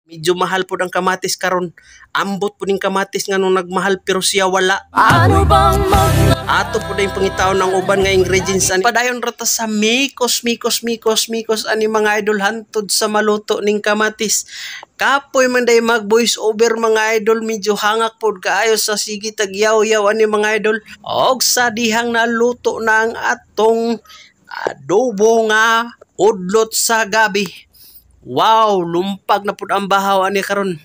Medyo mahal po ang kamatis karon. Ambot po ning kamatis nga nung nagmahal pero siya wala. Ato po na yung pangitaon ng uban nga ingredients. Padayon rata sa mikos ani mga idol hantod sa maluto ning kamatis. Kapoy man day mag voice over mga idol, medyo hangak pod kaayo sa sige tagyaw-yaw ani mga idol. Og sa dihang naluto na ang atong adobo nga udlot sa gabi. Wow, lumpag na pud ang bahaw ani karon.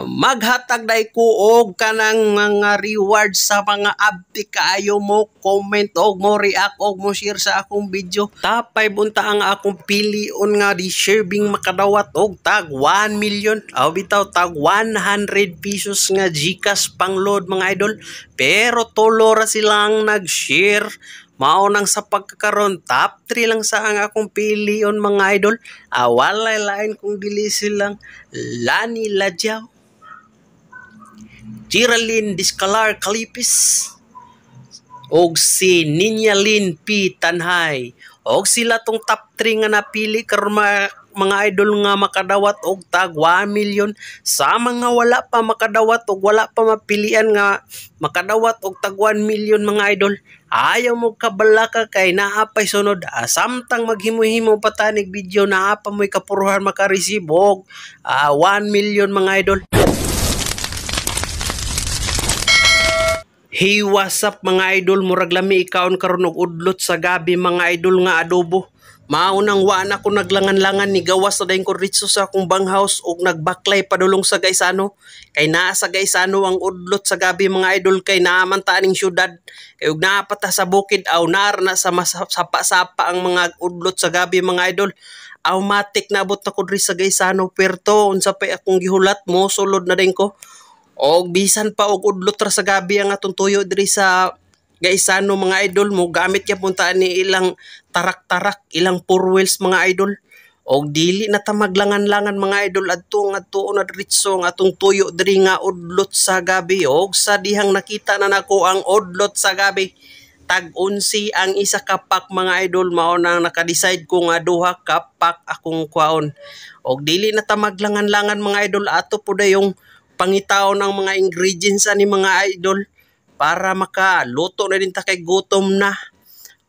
Maghatag day ko og kanang mga reward sa mga abti kaayo mo comment og mo react og mo share sa akong video. Tapay bunta ang akong pilion nga di serving makadawat og tag 1 million aw bitaw tag 100 pesos nga GCash pang load mga idol. Pero tulo ra silang nag-share. Mao nang sa pagkakaroon top 3 lang sa ang akong pilion mga idol. Walay lain kung dili silang Lani Ladjaw, Geraldine Discalar Calipis, og si Ninyalin P. Tanhay. Og sila tong top 3 nga napili karon mga idol nga makadawat og tag 1 million. Sa mga wala pa makadawat og wala pa mapilian nga makadawat og tag 1 million mga idol, ayaw mo kabalaka kay naapay sunod. Samtang maghimo-himo patanig video naapa mo'y kapuruhan makareceive og 1 million mga idol. Hey, what's up mga idol? Murag lami ikaon karon og udlot sa gabi mga idol nga adobo. Maunang waan ako naglangan-langan ni gawas sa dayon ko ritso sa akong banghouse og nagbaklay padulong sa Gaisano. Kay naa sa Gaisano ang udlot sa gabi mga idol kay naaman ta ning syudad. Kay ug naa pa ta sa bukid aw naar na sa sapa-sapa ang mga udlot sa gabi mga idol. Automatic naabot na ko diri sa Gaisano perto unsa pay akong gihulat mo sulod na din ko. Og bisan pa og udlot ra sa gabi ang atong tuyo diri sa Gaisano mga idol, mo gamit kaya puntaan ni ilang tarak-tarak, ilang four wheels mga idol. Og dili na ta maglangan-langan mga idol adto na diretso nga atong tuyo diri nga udlot sa gabi. Og sa dihang nakita na nako ang udlot sa gabi, tag 11 ang isa ka pack mga idol. Mao nang naka-decide ko nga duha ka pack akong kwaon. Og dili na ta maglangan-langan mga idol, ato po da yung pangitaw ng mga ingredients ani mga idol para makaluto na din ta kay gutom na.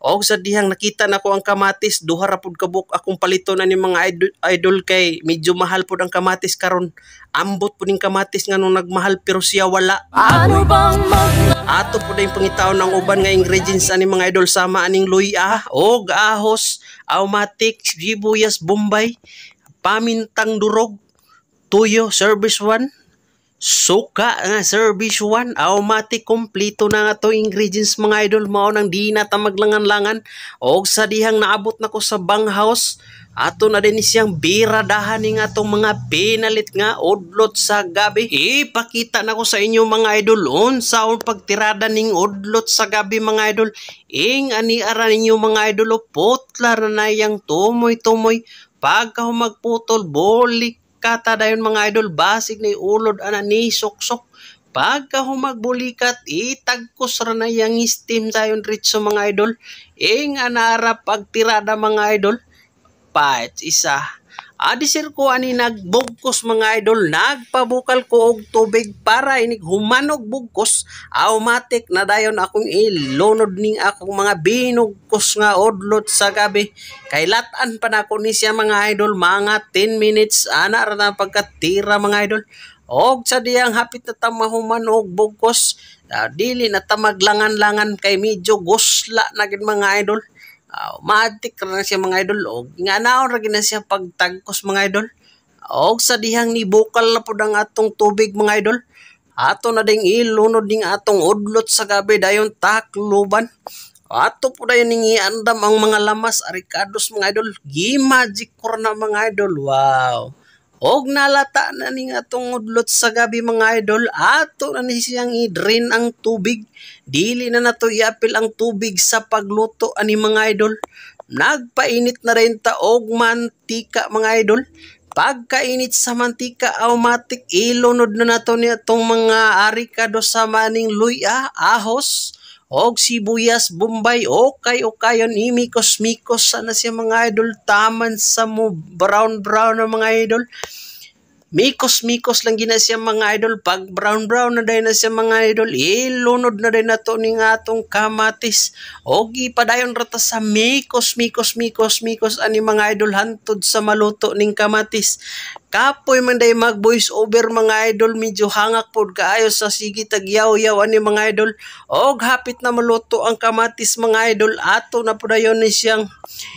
Og sa dihang nakita na ko ang kamatis, duha ra pud kabuk akong palito na ni mga idol kay medyo mahal pud ang kamatis karon. Ambot pud ning kamatis nga nung nagmahal pero siya wala. Ato pud yung pangitaw ng uban nga ingredients ani mga idol, sama aning luya og ahos, aromatic, sibuyas bombay, pamintang durog, tuyo service 1, suka nga service 1, automatic kompleto na nga to ingredients mga idol. Mao nang di na ta maglangan-langan. Og sa dihang naabot na ko sa banghouse, ato na din siyang biradahan ning atong mga pinalit nga udlot sa gabi. Ipakita na ko sa inyo mga idol unsa ang pagtirada ning udlot sa gabi mga idol. Ani ara ninyo mga idol, putla na yang tumoy-tumoy. Pagka magputol bolik kata dayon mga idol, basig na ulod ana ni sok-sok. Pagka humagbulikat itagkos ra na yang steam dayon ritso mga idol. Anara pagtirada mga idol, pa isa adisir ko ani nagbugkos mga idol, nagpabukal ko og tubig para inig humanog bugkos. Automatic na dayon akong ilunod ning akong mga binugkos nga udlot sa gabi. Kay latan pa na ko ni siya mga idol, mga 10 minutes ana ra na pagkatira mga idol. Og sa diyang hapit na ta mahuman og bugkos, dili na ta maglangan-langan kay medyo gusla na gid mga idol. Matik na siya mga idol. Og nga naon ra gina siya pagtagkos mga idol. Og sa dihang ni bukal na pud ang atong tubig mga idol, ato na ding ilunod ning atong udlot sa gabi dayon takluban. Ato po dayon ning iandam ang mga lamas arikados mga idol. Gi-magic ko na mga idol. Wow. Og nalata na ning atong udlot sa gabi mga idol, ato na ni siyang i-drain ang tubig. Dili na nato iapil ang tubig sa pagluto ani mga idol. Nagpainit na rin ta og mantika mga idol. Pagkainit sa mantika, automatic ilunod na nato ni atong mga arikado sa maning luya, ahos, og sibuyas bombay. Okay-okayon imikos-mikos sana siya mga idol, taman sa mo brown na mga idol. Mikos-mikos lang gina siya mga idol. Pag brown-brown na dayon na siya mga idol, ilunod na dayon na to ni nga atong kamatis. O gipadayon rata sa mikos ani mga idol hantod sa maluto ning kamatis. Kapoy man day mag voice over mga idol, medyo hangak pod kaayo sa sige tagyaw-yaw ani mga idol. Og hapit na maluto ang kamatis mga idol, ato na po dayon ni siyang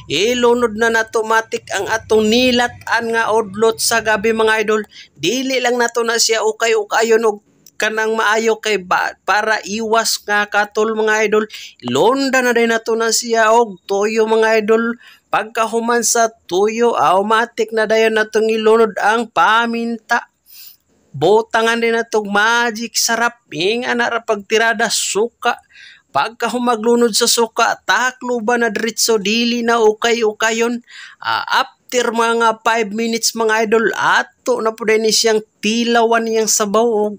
ilunod na automatic ang atong nilatan nga udlot sa gabi mga idol. Dili lang nato na siya ukay-ukayon og kanang maayo kay para iwas nga katol mga idol. Londa na din nato na siya og toyo mga idol. Pagkahuman sa tuyo, automatic na dayon natong ilunod ang paminta. Botangan din natong magic sarap. Inga na ra pagtirada suka. Pagka humaglunod sa suka, taklo ba na diretso dili na ukay-ukayon. After mga 5 minutes mga idol, ato na po din siyang tilawan niyang sabaw.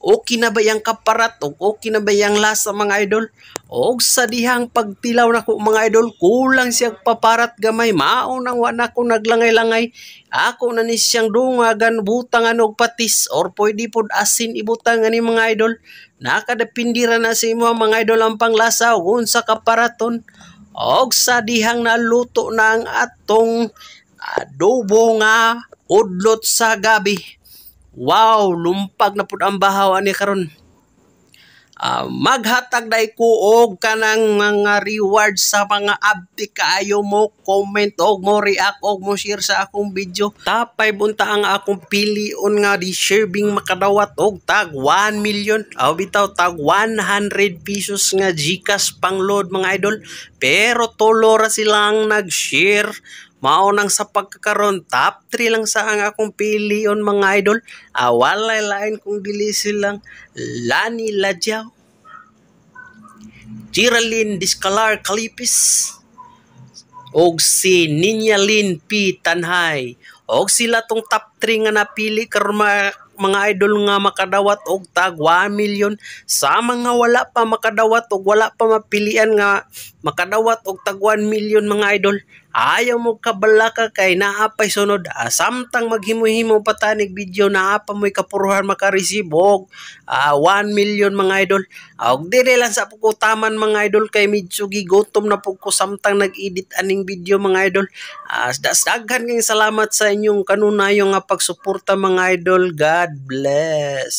Okay na ba yung kaparat? Okay na ba yung lasa mga idol? Og sa dihang pagtilaw na ko mga idol, kulang siyang paparat gamay. Maunang wala ko naglangay-langay. Ako na ni siyang dungagan, butangan og patis or pwede pod asin ibutangan ni mga idol. Nakadepindira na sa imo mga idol ang panglasa ug unsa kaparaton. Og sa dihang naluto na ang atong adobo nga udlot sa gabi. Wow, lumpag na pud ang bahaw ani karon. Maghatag day ko og kanang mga reward sa mga abdi kaayo mo comment og mo react og mo share sa akong video. Tapay bunta ang akong pilion nga deserving makadawat og tag 1 million o bitaw tag 100 pesos nga GCash pang load mga idol. Pero tolora silang nag-share. Mao nang sa pagkakaroon, top 3 lang sa ang akong pilion mga idol. Walay lain kung dili silang Lani Ladjaw, Geraldine Discalar Calipis, og si Ninya Lin P. Tanhay. Og sila tong top 3 nga napili karon mga idol nga makadawat og tag 1 million. Sa mga wala pa makadawat og wala pa mapilian nga makadawat og tag 1 million mga idol, ayaw mo kabalaka kay naa pay sunod. Samtang maghimo-himo patanig video naa pa mo'y kapuruhan makareceive og 1 million mga idol. Og dire lang sa pagkutaman mga idol kay medyo gigotom na pug ko samtang nag-edit aning video mga idol. Daghan kayong salamat sa inyong kanunayong nga pagsuporta mga idol. God bless.